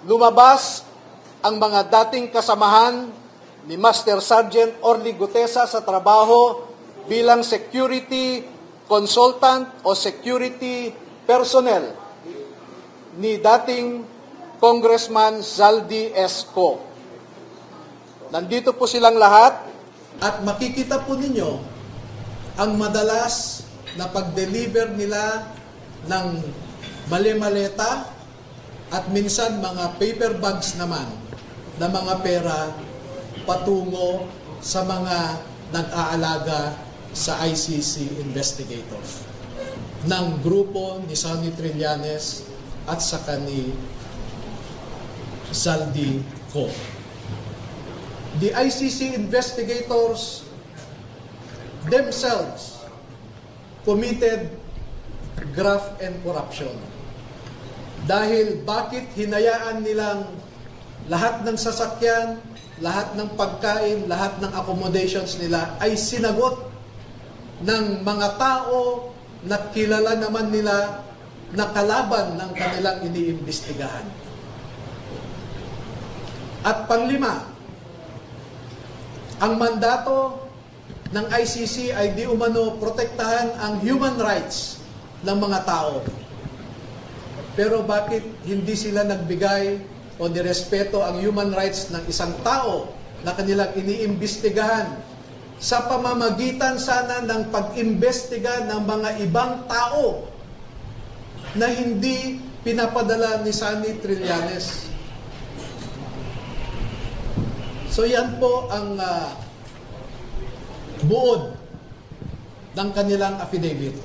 lumabas ang mga dating kasamahan ni Master Sergeant Orly Gutesa sa trabaho bilang security consultant o security personnel ni dating Congressman Zaldi Esco. Nandito po silang lahat at makikita po ninyo ang madalas na pag-deliver nila ng mali-maleta at minsan mga paper bags naman na mga pera patungo sa mga nag-aalaga sa ICC investigators ng grupo ni Sonny Trillanes at saka ni Zaldi Co. The ICC investigators themselves committed graft and corruption. Dahil bakit hinayaan nilang lahat ng sasakyan, lahat ng pagkain, lahat ng accommodations nila ay sinagot ng mga tao na kilala naman nila na kalaban ng kanilang iniimbestigahan. At panglima, ang mandato ng ICC ay di umano protektahan ang human rights ng mga tao. Pero bakit hindi sila nagbigay o nirespeto ang human rights ng isang tao na kanilang iniimbestigahan sa pamamagitan sana ng pag-imbestiga ng mga ibang tao na hindi pinapadala ni Sonny Trillanes? So yan po ang buod ng kanilang affidavit.